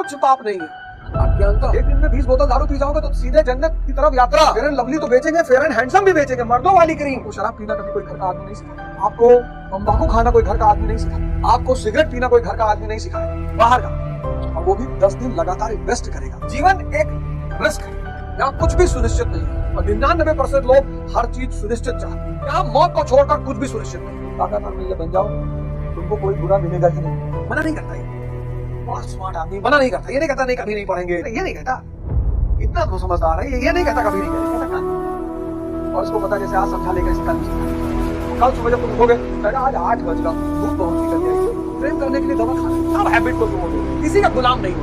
कुछ पाप नहीं है। अज्ञानता। एक दिन में 20 बोतल दारू पी जाओगे तो सीधे जन्नत की तरफ यात्रा। फेयर एंड लवली तो बेचेंगे, फेयर एंड हैंडसम भी बेचेंगे, मर्दों वाली क्रीम। तो शराब पीना कभी कोई घर का आदमी नहीं सिखाया आपको, तंबाकू खाना कोई घर का आदमी नहीं सिखाया आपको, सिगरेट पीना कोई घर का आदमी नहीं सिखाया, बाहर का, और वो भी 10 दिन लगातार इन्वेस्ट करेगा। जीवन एक रिस्क है, यहाँ कुछ भी सुनिश्चित नहीं है और 99% लोग हर चीज सुनिश्चित चाहते हैं। यहाँ मौत को छोड़कर कुछ भी सुनिश्चित नहीं। ताकतवर मिलने बन जाओ, तुमको कोई बुरा मिलेगा ही नहीं। मना नहीं करता ये, बहुत स्मार्ट आदमी मना नहीं करता। ये नहीं कहता नहीं कभी नहीं पढ़ेंगे, ये नहीं कहता, इतना तो समझदार है ये नहीं कहता कभी नहीं करेंगे। और इसको पता जैसे आज समझा लेगा इसका कल सुबह जब तुम उठोगे आज 8 बज रहा, धूप बहुत निकल जाएगी, प्रेम करने के लिए दवा खाना, सब हैबिट को छोड़ो, किसी का गुलाम नहीं हो।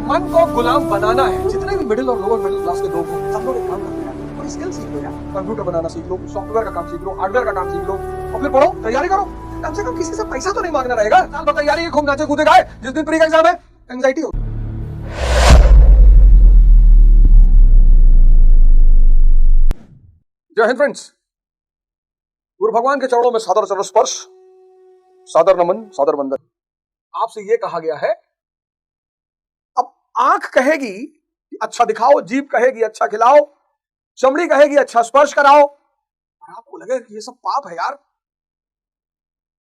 मन को गुलाम बनाना है। जितने भी मिडिल और लोअर मिडिल क्लास के लोग हैं, सब लोग एक काम करते हैं, कोई स्किल सीख लो यार, कंप्यूटर बनाना सीख लो, सॉफ्टवेयर का काम सीख लो, हार्डवेयर का काम सीख लो, और फिर पढ़ो, तैयारी करो। कम से कम किसी से पैसा तो नहीं मांगना रहेगा। साल भर तैयारी खूब नाचे कूदे गाए, जिस दिन प्री का एग्जाम है एंजाइटी हो। जय हिंद फ्रेंड्स, गुरु भगवान के चरणों में सादर चरण स्पर्श, सादर नमन, सादर वंदन। आपसे ये कहा गया है, अब आंख कहेगी अच्छा दिखाओ, जीभ कहेगी अच्छा खिलाओ, चमड़ी कहेगी अच्छा स्पर्श कराओ, और आपको लगे कि ये सब पाप है यार।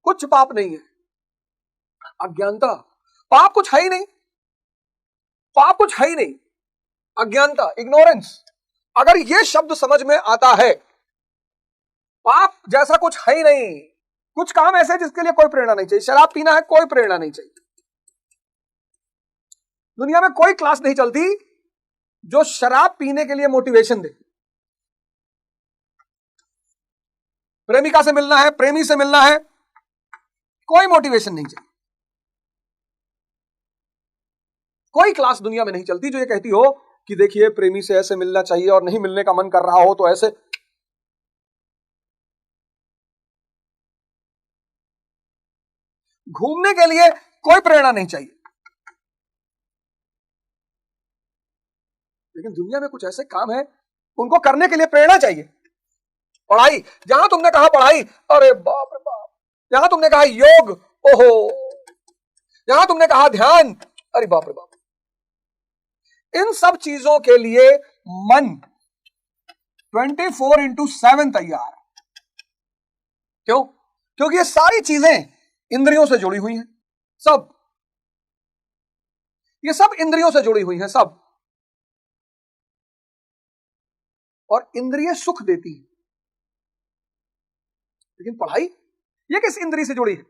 कुछ पाप नहीं है। अज्ञानता। पाप कुछ है ही नहीं, पाप कुछ है ही नहीं। अज्ञानता, इग्नोरेंस। अगर ये शब्द समझ में आता है, पाप जैसा कुछ है ही नहीं। कुछ काम ऐसे जिसके लिए कोई प्रेरणा नहीं चाहिए। शराब पीना है, कोई प्रेरणा नहीं चाहिए। दुनिया में कोई क्लास नहीं चलती जो शराब पीने के लिए मोटिवेशन दे। प्रेमिका से मिलना है, प्रेमी से मिलना है, कोई मोटिवेशन नहीं चाहिए। कोई क्लास दुनिया में नहीं चलती जो ये कहती हो कि देखिए प्रेमी से ऐसे मिलना चाहिए और नहीं मिलने का मन कर रहा हो तो ऐसे। घूमने के लिए कोई प्रेरणा नहीं चाहिए। लेकिन दुनिया में कुछ ऐसे काम है उनको करने के लिए प्रेरणा चाहिए। पढ़ाई, जहां तुमने कहा पढ़ाई, अरे बाप रे बाप। जहां तुमने कहा योग, ओहो। जहां तुमने कहा ध्यान, अरे बाप रे बाप। इन सब चीजों के लिए मन 24/7 तैयार। क्यों? क्योंकि ये सारी चीजें इंद्रियों से जुड़ी हुई हैं। सब, ये सब इंद्रियों से जुड़ी हुई हैं, सब। और इंद्रिय सुख देती है। लेकिन पढ़ाई, ये किस इंद्रिय से जुड़ी है?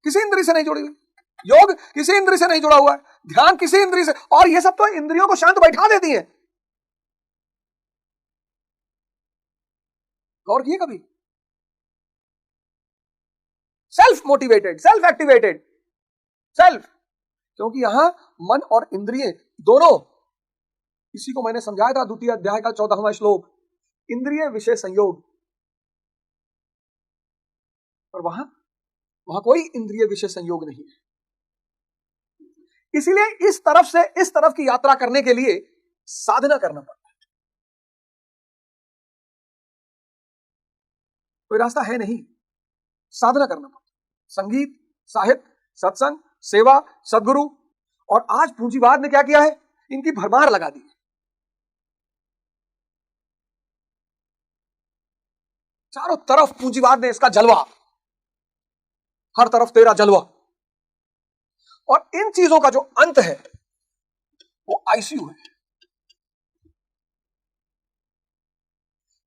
किसी इंद्रिय से नहीं जुड़ी हुई। योग किसी इंद्रिय से नहीं जुड़ा हुआ है। ध्यान किसी इंद्रिय से, और ये सब तो इंद्रियों को शांत बैठा देती है। गौर किए कभी? Self motivated, self activated, self. क्योंकि यहां मन और इंद्रिय दोनों, इसी को मैंने समझाया था द्वितीय अध्याय का 14वां श्लोक, इंद्रिय विषय संयोग। और वहां कोई इंद्रिय विषय संयोग नहीं है। इसीलिए इस तरफ से इस तरफ की यात्रा करने के लिए साधना करना पड़ता है। कोई रास्ता है नहीं, साधना करना पड़ता है। संगीत, साहित्य, सत्संग, सेवा, सद्गुरु। और आज पूंजीवाद ने क्या किया है? इनकी भरमार लगा दी है। चारों तरफ पूंजीवाद ने इसका जलवा, हर तरफ तेरा जलवा। और इन चीजों का जो अंत है वो आईसीयू है।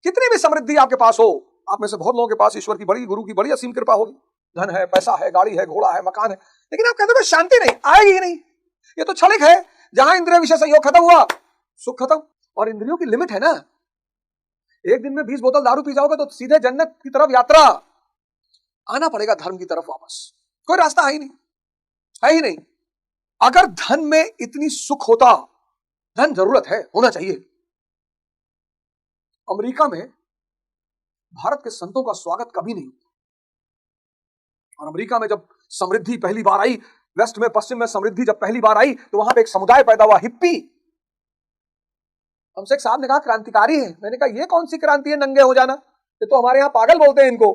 कितनी भी समृद्धि आपके पास हो, आप में से बहुत लोगों के पास ईश्वर की बड़ी, गुरु की बड़ी असीम कृपा होगी, धन है, पैसा है, गाड़ी है, घोड़ा है, मकान है, लेकिन आप कहते हो शांति नहीं आएगी ही नहीं। ये तो क्षणिक है। जहां इंद्रिय विषय संयोग खत्म हुआ, सुख खत्म। और इंद्रियों की लिमिट है ना। एक दिन में 20 बोतल दारू पी जाओगे तो सीधे जन्नत की तरफ यात्रा। आना पड़ेगा धर्म की तरफ वापस। कोई रास्ता है ही नहीं, है ही नहीं। अगर धन में इतनी सुख होता, धन जरूरत है, होना चाहिए। अमेरिका में भारत के संतों का स्वागत कभी नहीं होता। और अमेरिका में जब समृद्धि पहली बार आई, वेस्ट में, पश्चिम में समृद्धि जब पहली बार आई, तो वहां पे एक समुदाय पैदा हुआ, हिप्पी। हमसे एक साहब ने कहा क्रांतिकारी है। मैंने कहा ये कौन सी क्रांति है नंगे हो जाना? ये तो हमारे यहां पागल बोलते हैं इनको।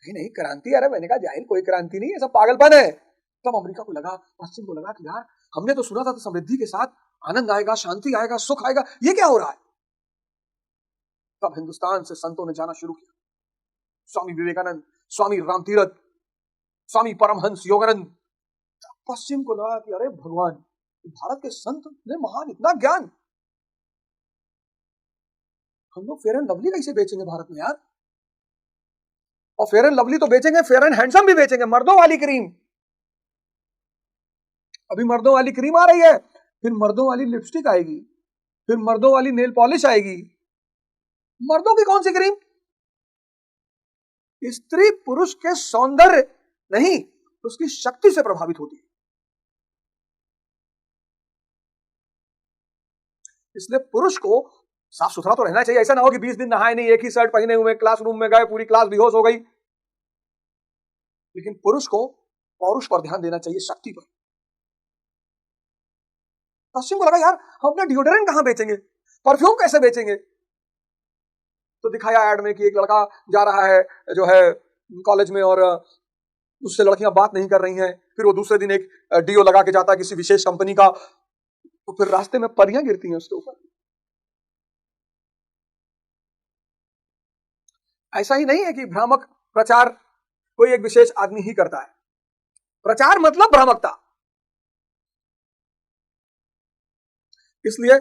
नहीं नहीं क्रांति, अरे मैंने कहा जाहिल कोई क्रांति नहीं है, सब पागलपन है। तब अमेरिका को लगा, पश्चिम को लगा कि यार हमने तो सुना था समृद्धि के साथ आनंद आएगा, शांति आएगा, सुख आएगा, ये क्या हो रहा है। तब हिंदुस्तान से संतों ने जाना शुरू किया, स्वामी विवेकानंद, स्वामी रामतीरथ, स्वामी परमहंस योगानंद। पश्चिम को लगा कि अरे भगवान, भारत के संत ने महान इतना ज्ञान, हम लोग फेयर एंड लवली कैसे बेचेंगे भारत में यार। और फेयर एंड लवली तो बेचेंगे, फेयर एंड हैंडसम भी बेचेंगे, मर्दों वाली क्रीम। अभी मर्दों वाली क्रीम आ रही है, फिर मर्दों वाली लिपस्टिक आएगी, फिर मर्दों वाली नेल पॉलिश आएगी। मर्दों की कौन सी क्रीम? स्त्री पुरुष के सौंदर्य नहीं, उसकी शक्ति से प्रभावित होती है। इसलिए पुरुष को साफ सुथरा तो रहना चाहिए, ऐसा ना हो कि 20 दिन नहाए नहीं, एक ही शर्ट पहने हुए क्लासरूम में गए, पूरी क्लास बेहोश हो गई। लेकिन पुरुष को पौरुष पर ध्यान देना चाहिए, शक्ति पर। पश्चिम को लगा यार हम अपना डिओड्रेंट कहां बेचेंगे, परफ्यूम कैसे बेचेंगे। तो दिखाया एड में कि एक लड़का जा रहा है जो है कॉलेज में, और उससे लड़कियां बात नहीं कर रही हैं, फिर वो दूसरे दिन एक डीओ लगा के जाता है किसी विशेष कंपनी का, तो फिर रास्ते में परियां गिरती हैं उसके ऊपर। ऐसा ही नहीं है कि भ्रामक प्रचार कोई एक विशेष आदमी ही करता है। प्रचार मतलब भ्रामकता। इसलिए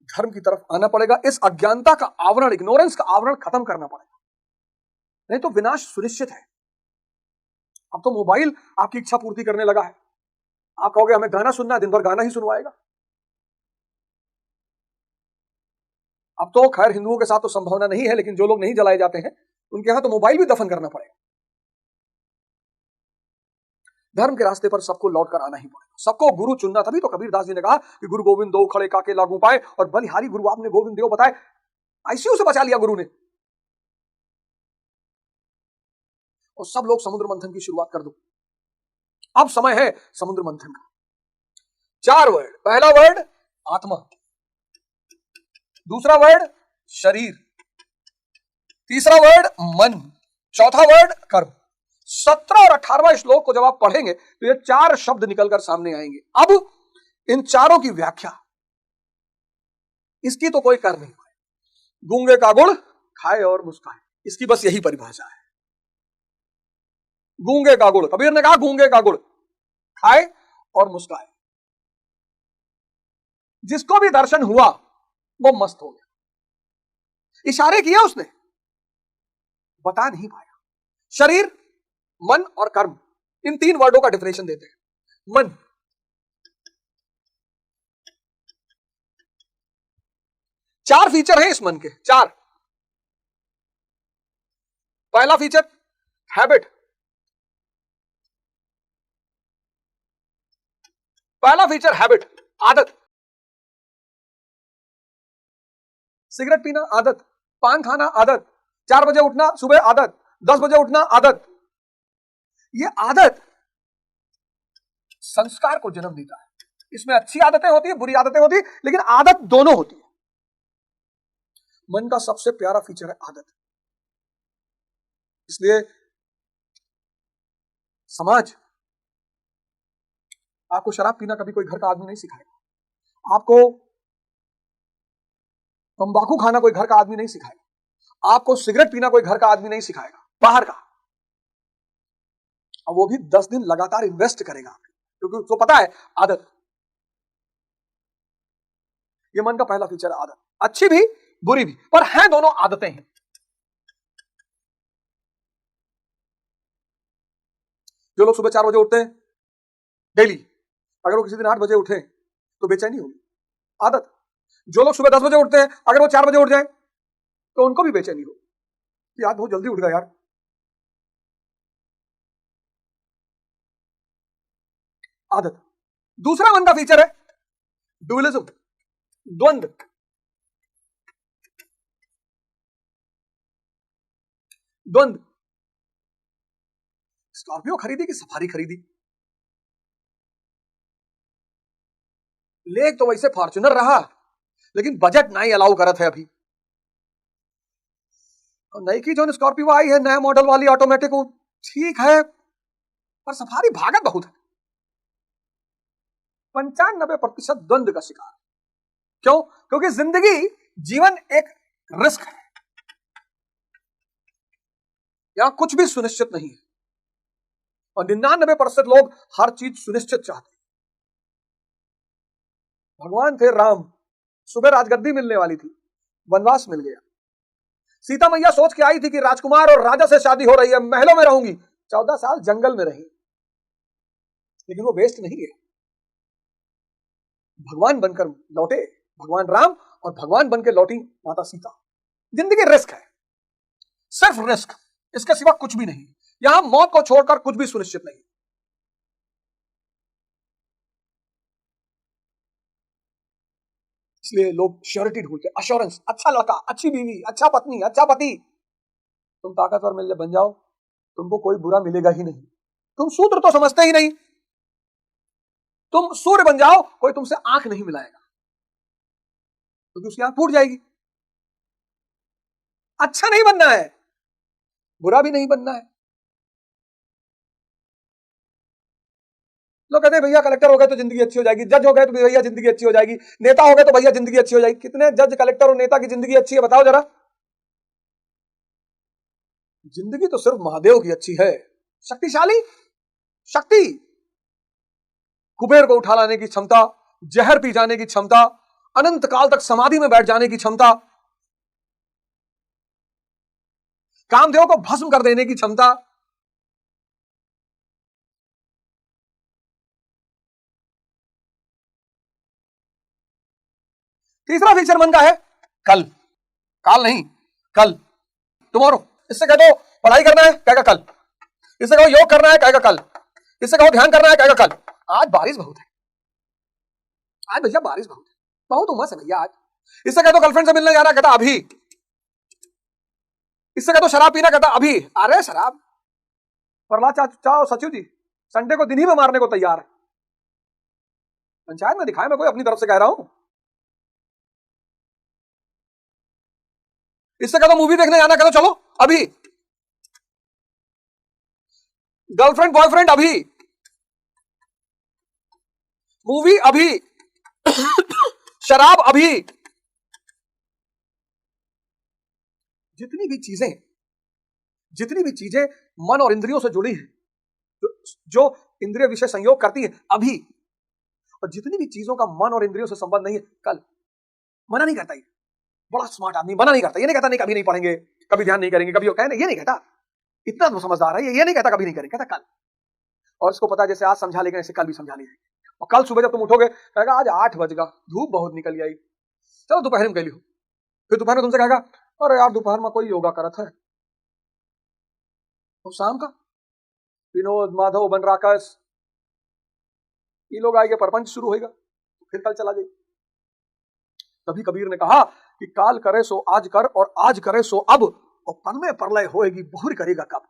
धर्म की तरफ आना पड़ेगा, इस अज्ञानता का आवरण, इग्नोरेंस का आवरण खत्म करना पड़ेगा, नहीं तो विनाश सुनिश्चित है। अब तो मोबाइल आपकी इच्छा पूर्ति करने लगा है। आप कहोगे हमें गाना सुनना है, दिन भर गाना ही सुनवाएगा। अब तो खैर हिंदुओं के साथ तो संभावना नहीं है, लेकिन जो लोग नहीं जलाए जाते हैं उनके यहां तो मोबाइल भी दफन करना पड़ेगा। धर्म के रास्ते पर सबको लौट कर आना ही पड़ेगा, सबको गुरु चुनना। तभी तो कबीरदास जी ने कहा कि गुरु गोविंद दो खड़े काके लागू पाए, और बलिहारी गुरु आपने गोविंद देव बताए, आईसीयू से बचा लिया गुरु ने। और सब लोग समुद्र मंथन की शुरुआत कर दो, अब समय है समुद्र मंथन का। 4 वर्ड, पहला वर्ड आत्मा, दूसरा वर्ड शरीर, तीसरा वर्ड मन, चौथा वर्ड कर्म। 17 और 18वां श्लोक को जब आप पढ़ेंगे तो ये 4 शब्द निकलकर सामने आएंगे। अब इन चारों की व्याख्या, इसकी तो कोई कर नहीं पाए। गूंगे का गुड़ खाए और मुस्काए, इसकी बस यही परिभाषा है। गूंगे का गुड़, कबीर ने कहा गूंगे का गुड़ खाए और मुस्काए। जिसको भी दर्शन हुआ वो मस्त हो गया। इशारे किया उसने, बता नहीं पाया। शरीर, मन और कर्म, इन 3 वर्डों का डिफिनेशन देते हैं। मन, चार फीचर हैं इस मन के, 4। पहला फीचर हैबिट, पहला फीचर हैबिट, आदत। सिगरेट पीना आदत, पान खाना आदत, 4 बजे उठना सुबह आदत, 10 बजे उठना आदत। ये आदत संस्कार को जन्म देता है। इसमें अच्छी आदतें होती है, बुरी आदतें होती है, लेकिन आदत दोनों होती है। मन का सबसे प्यारा फीचर है आदत। इसलिए समाज आपको शराब पीना कभी कोई घर का आदमी नहीं सिखाएगा, आपको तंबाकू खाना कोई घर का आदमी नहीं सिखाएगा, आपको सिगरेट पीना कोई घर का आदमी नहीं सिखाएगा, बाहर का। अब वो भी 10 दिन लगातार इन्वेस्ट करेगा, क्योंकि उसको पता है आदत। ये मन का पहला फीचर है आदत, अच्छी भी बुरी भी, पर हैं दोनों आदतें हैं। जो लोग सुबह 4 बजे उठते हैं डेली, अगर वो किसी दिन 8 बजे उठे तो बेचैनी होगी, आदत। जो लोग सुबह 10 बजे उठते हैं, अगर वो 4 बजे उठ जाए तो उनको भी बेचैनी होगी, यार बहुत जल्दी उठ गया यार। आदत। दूसरा मन का फीचर है डुअलिज्म, द्वंद्व। द्वंद्व, स्कॉर्पियो खरीदी कि सफारी खरीदी, लेक तो वैसे फॉर्च्यूनर रहा, लेकिन बजट नहीं अलाउ करत है अभी। और नई की जो स्कॉर्पियो आई है, नया मॉडल वाली ऑटोमेटिक, ठीक है, पर सफारी भागत बहुत है। 95% द्वंद्व का शिकार। क्यों? क्योंकि जिंदगी, जीवन एक रिस्क है। यहां कुछ भी सुनिश्चित नहीं है, और 99% लोग हर चीज सुनिश्चित चाहते हैं। भगवान थे राम, सुबह राजगद्दी मिलने वाली थी, वनवास मिल गया। सीता मैया सोच के आई थी कि राजकुमार और राजा से शादी हो रही है, महलों में रहूंगी। 14 साल जंगल में रही, लेकिन वो वेस्ट नहीं गया। भगवान बनकर लौटे भगवान राम, और भगवान बनकर लौटी माता सीता। जिंदगी रिस्क है, सिर्फ रिस्क, इसके सिवा कुछ भी नहीं। यहां मौत को छोड़कर कुछ भी सुनिश्चित नहीं। इसलिए लोग श्योरिटी ढूंढते, अश्योरेंस, अच्छा लड़का, अच्छी बीवी, अच्छा पत्नी, अच्छा पति। तुम ताकतवर मिल बन जाओ, तुमको कोई बुरा मिलेगा ही नहीं। तुम सूत्र तो समझते ही नहीं। तुम सूर्य बन जाओ, कोई तुमसे आंख नहीं मिलाएगा, क्योंकि उसकी आंख फूट जाएगी। अच्छा नहीं बनना है, बुरा भी नहीं बनना है। लोग कहते हैं भैया कलेक्टर हो गए तो जिंदगी अच्छी हो जाएगी, जज हो गए तो भैया जिंदगी अच्छी हो जाएगी, नेता हो गए तो भैया जिंदगी अच्छी हो जाएगी। कितने जज, कलेक्टर और नेता की जिंदगी अच्छी है बताओ जरा। जिंदगी तो सिर्फ महादेव की अच्छी है। शक्तिशाली, शक्ति, कुबेर को उठा लाने की क्षमता, जहर पी जाने की क्षमता, अनंत काल तक समाधि में बैठ जाने की क्षमता, कामदेव को भस्म कर देने की क्षमता। तीसरा फीचर मन का है कल। काल नहीं, कल, टुमारो। इससे कह दो पढ़ाई करना है, कहेगा कल। इससे कहो योग करना है, कहेगा कल। इससे कहो ध्यान करना है, कहेगा कल। आज बारिश बहुत है, आज भैया बारिश बहुत है, बहुत उमस है भैया आज। इससे कह दो गर्लफ्रेंड से मिलने जाना, कहता अभी। इससे कह दो शराब पीना, कहता अभी। अरे शराब, प्रहलाद चाचा और सचिव जी संडे को दिन ही में मारने को तैयार है। पंचायत में दिखाया, मैं कोई अपनी तरफ से कह रहा हूं। इससे कह दो मूवी देखने जाना, कह दो चलो अभी। गर्लफ्रेंड बॉयफ्रेंड अभी, मूवी अभी, शराब अभी। जितनी भी चीजें मन और इंद्रियों से जुड़ी हैं, जो इंद्रिय विषय संयोग करती है, अभी। और जितनी भी चीजों का मन और इंद्रियों से संबंध नहीं है, कल। मना नहीं करता, ये बड़ा स्मार्ट आदमी मना नहीं करता। ये नहीं कहता नहीं कभी नहीं पढ़ेंगे, कभी ध्यान नहीं करेंगे, कभी ये नहीं कहता। इतना तो समझदार है ये नहीं कहता कभी नहीं करेंगे, कहता कल। और इसको पता है जैसे आज समझा लेंगे ऐसे कल भी समझा लेंगे। और कल सुबह जब तुम उठोगे, कहेगा आज 8 बज गया, धूप बहुत निकल आई, चलो दोपहर में कह लियो। फिर दोपहर में तुमसे कहेगा अरे यार दोपहर में कोई योगा करत है। और शाम का विनोद, माधव, बनराकस, ये लोग आएंगे, परपंच शुरू होगा, फिर कल चला जाए। तभी कबीर ने कहा कि काल करे सो आज कर, और आज करे सो अब, और पल में प्रलय होएगी, बहुरी करेगा कब।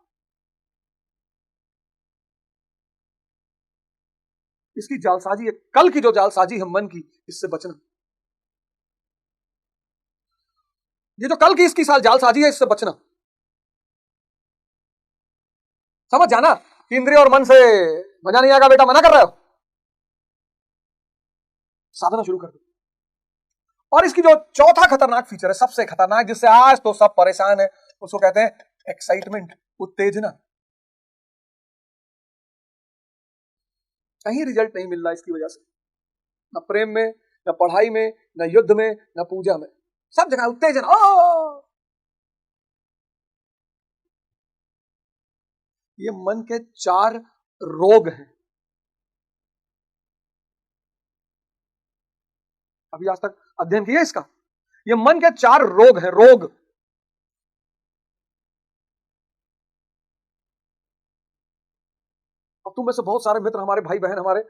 इसकी जालसाजी है, कल की जो जालसाजी है मन की, इससे बचना। ये जो कल की इसकी साल जालसाजी है, इससे बचना। समझ जाना कि इंद्रिय और मन से मजा नहीं आएगा बेटा, मना कर रहे हो, साधना शुरू कर दो। और इसकी जो चौथा खतरनाक फीचर है, सबसे खतरनाक, जिससे आज तो सब परेशान है, उसको कहते हैं एक्साइटमेंट, उत्तेजना। कहीं रिजल्ट नहीं मिल रहा इसकी वजह से, न प्रेम में, न पढ़ाई में, न युद्ध में, न पूजा में, सब जगह उत्तेजना। ये मन के 4 रोग हैं। अभी आज तक अध्ययन किया इसका। ये मन के 4 रोग हैं, रोग। अब तुम में से बहुत सारे मित्र, हमारे भाई बहन, हमारे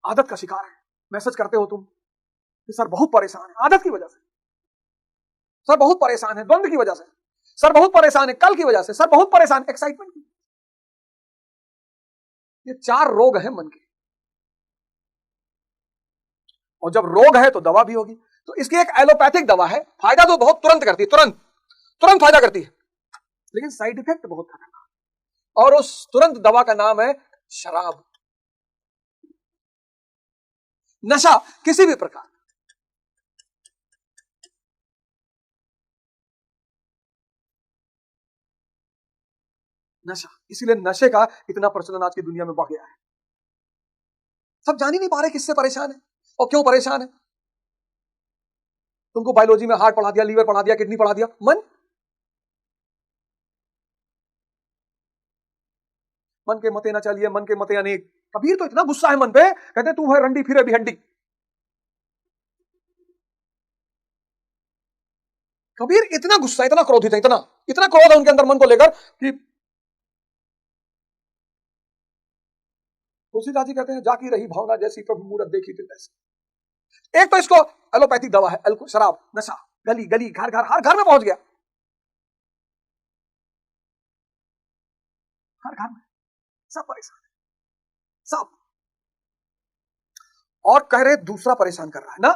आदत का शिकार है। मैसेज करते हो तुम कि सर बहुत परेशान है, आदत की वजह से। सर बहुत परेशान है द्वंद्व की वजह से। सर बहुत परेशान है कल की वजह से। सर बहुत परेशान एक्साइटमेंट की। ये 4 रोग हैं मन के। और जब रोग है तो दवा भी होगी। तो इसकी एक एलोपैथिक दवा है, फायदा तो बहुत तुरंत करती है, तुरंत फायदा करती है, लेकिन साइड इफेक्ट बहुत खतरनाक। और उस तुरंत दवा का नाम है शराब। नशा किसी भी प्रकार, नशा, इसीलिए नशे का इतना प्रचलन आज की दुनिया में बढ़ गया है। सब जान ही नहीं पा रहे किससे परेशान है और क्यों परेशान है। तुमको बायोलॉजी में हार्ट पढ़ा दिया, लीवर पढ़ा दिया, किडनी पढ़ा दिया, मन मन के मते ना चलिए, मन के मते अनेक। कबीर तो इतना गुस्सा है मन पे, कहते तू है रंडी फिरे भी हड्डी। कबीर इतना गुस्सा, इतना क्रोधित है, इतना इतना क्रोध है उनके अंदर मन को लेकर कि तुलसीदास जी कहते हैं जाकी रही भावना जैसी प्रभु मूरत देखी थी तैसी। एक तो इसको एलोपैथिक दवा है, शराब, नशा, गली गली घर घर, हर घर में पहुंच गया, हर घर में सब परेशान है, सब। और कह रहे दूसरा परेशान कर रहा है ना,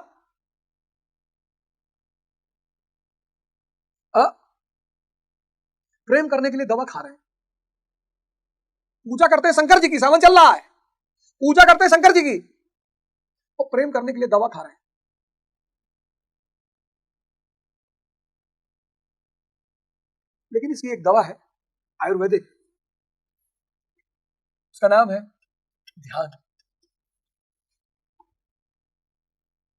प्रेम करने के लिए दवा खा रहे हैं। पूजा करते हैं शंकर जी की, सावन चल रहा है, पूजा करते हैं शंकर जी की, और प्रेम करने के लिए दवा खा रहे हैं। लेकिन इसकी एक दवा है आयुर्वेदिक, उसका नाम है ध्यान।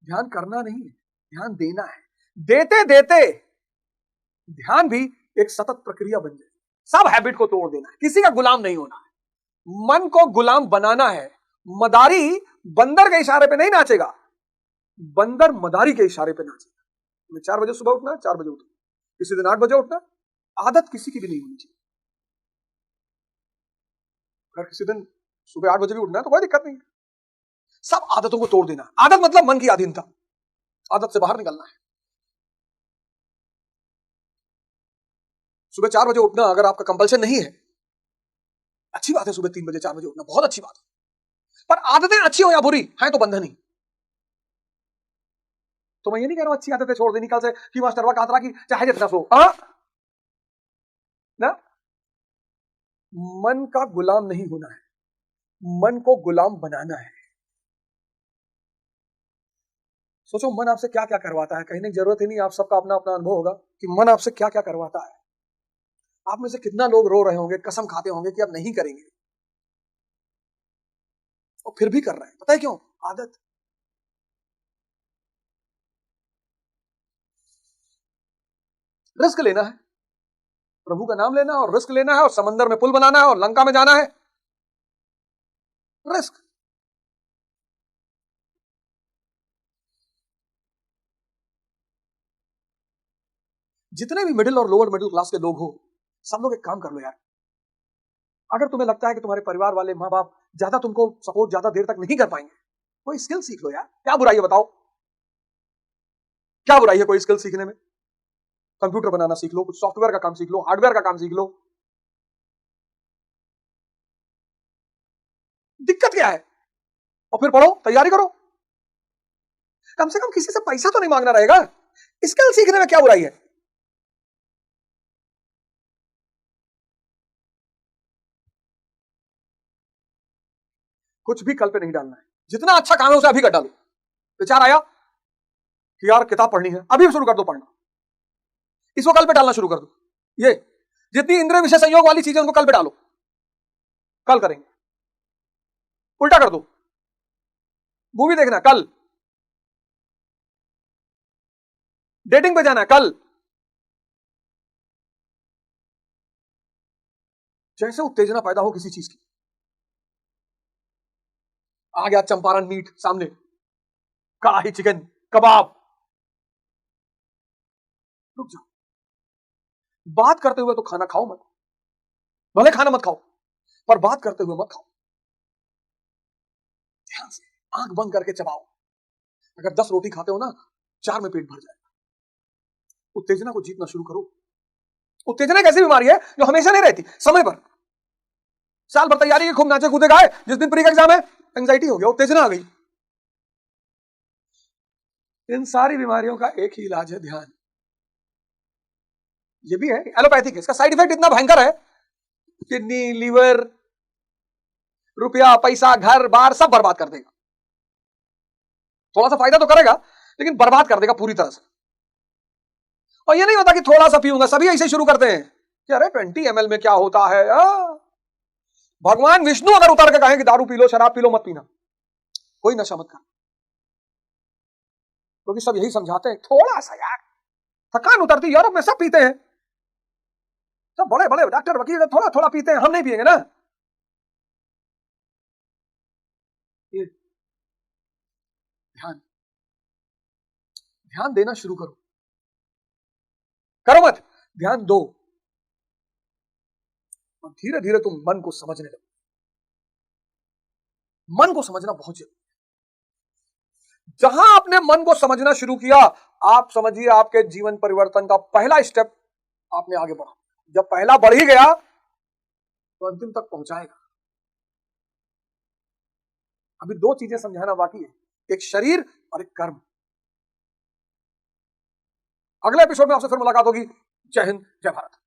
ध्यान करना नहीं है, ध्यान देना है। देते देते ध्यान भी एक सतत प्रक्रिया बन जाए। सब हैबिट को तोड़ देना है, किसी का गुलाम नहीं होना है, मन को गुलाम बनाना है। मदारी बंदर के इशारे पे नहीं नाचेगा, बंदर मदारी के इशारे पे नाचेगा। मैं 4 बजे सुबह उठना, 4 बजे उठना, किसी दिन 8 बजे उठना, आदत किसी की भी नहीं होनी चाहिए। अगर किसी दिन सुबह 8 बजे भी उठना है तो कोई दिक्कत नहीं, सब आदतों को तोड़ देना। आदत मतलब मन की अधीनता, आदत से बाहर निकलना है। सुबह 4 बजे उठना अगर आपका कंपल्शन नहीं है, अच्छी बात है, सुबह 3 बजे 4 बजे उठना बहुत अच्छी बात है, पर आदतें अच्छी हो या बुरी हैं तो बंधन ही। तो मैं ये नहीं कह रहा हूं अच्छी आदतें छोड़ देनी कल से कि मास्टरवा कहा कि चाहे जितना सो ना। मन का गुलाम नहीं होना है, मन को गुलाम बनाना है। सोचो मन आपसे क्या क्या करवाता है, कहने की जरूरत ही नहीं, आप सबका अपना अपना अनुभव होगा कि मन आपसे क्या क्या करवाता है। आप में से कितना लोग रो रहे होंगे, कसम खाते होंगे कि अब नहीं करेंगे, और फिर भी कर रहे हैं। पता है क्यों? आदत। रिस्क लेना है, प्रभु का नाम लेना है, और रिस्क लेना है, और समंदर में पुल बनाना है, और लंका में जाना है। रिस्क। जितने भी मिडिल और लोअर मिडिल क्लास के लोग हो, सब लोग एक काम कर लो यार। अगर तुम्हें लगता है कि तुम्हारे परिवार वाले माँ बाप ज्यादा तुमको सपोर्ट ज्यादा देर तक नहीं कर पाएंगे, कोई स्किल सीख लो यार। क्या बुराई है बताओ, क्या बुराई है कोई स्किल सीखने में? कंप्यूटर बनाना सीख लो, कुछ सॉफ्टवेयर का काम सीख लो, हार्डवेयर का काम सीख लो। दिक्कत क्या है? और फिर पढ़ो, तैयारी करो, कम से कम किसी से पैसा तो नहीं मांगना रहेगा। स्किल सीखने में क्या बुराई है? कुछ भी कल पे नहीं डालना है, जितना अच्छा काम है उसे अभी कर डालो। विचार आया कि यार किताब पढ़नी है, अभी शुरू कर दो पढ़ना, इसको कल पे डालना शुरू कर दो। ये जितनी इंद्रिय विषय संयोग वाली चीजें उनको कल पे डालो, कल करेंगे। उल्टा कर दो, मूवी देखना कल, डेटिंग पे जाना है कल। जैसे उत्तेजना पैदा हो किसी चीज की, आ गया चंपारण मीट सामने, कड़ाही चिकन, कबाब, रुक जाओ। बात करते हुए तो खाना खाओ मत, भले खाना मत खाओ, पर बात करते हुए मत खाओ। ध्यान से आंख बंद करके चबाओ। अगर 10 रोटी खाते हो ना, 4 में पेट भर जाएगा। उत्तेजना को जीतना शुरू करो। उत्तेजना एक ऐसी बीमारी है जो हमेशा नहीं रहती, समय पर। साल भर तैयारी की, खूब नाचे कूदे गाए, जिस दिन प्री का एग्जाम है एंजाइटी हो गया, उत्तेजना आ गई। इन सारी बीमारियों का एक ही इलाज है, ध्यान। ये भी है एलोपैथिक है, इसका साइड इफेक्ट इतना भयंकर है किडनी, लीवर, रुपया, पैसा, घर बार सब बर्बाद कर देगा। थोड़ा सा फायदा तो करेगा लेकिन बर्बाद कर देगा पूरी तरह से। और ये नहीं होता कि थोड़ा सा पीऊंगा, सभी ऐसे शुरू करते हैं कि अरे 20 ml में क्या होता है। भगवान विष्णु अगर उतर के कहें कि दारू पी लो, शराब पी लो, मत पीना, कोई नशा मत कर, क्योंकि सब यही समझाते हैं थोड़ा सा यार, थकान उतरती। यूरोप में सब पीते हैं, सब बड़े बड़े डॉक्टर वकील थोड़ा थोड़ा पीते हैं, हम नहीं पिएंगे ना। ये ध्यान ध्यान देना शुरू करो, करो मत, ध्यान दो और धीरे धीरे तुम मन को समझने लगो। मन को समझना बहुत जरूरी है। जहां आपने मन को समझना शुरू किया, आप समझिए आपके जीवन परिवर्तन का पहला स्टेप आपने आगे बढ़ा। जब पहला बढ़ ही गया तो अंतिम तक पहुंचाएगा। अभी दो चीजें समझाना बाकी है, एक शरीर और एक कर्म। अगले एपिसोड में आपसे फिर मुलाकात होगी। जय हिंद, जय भारत।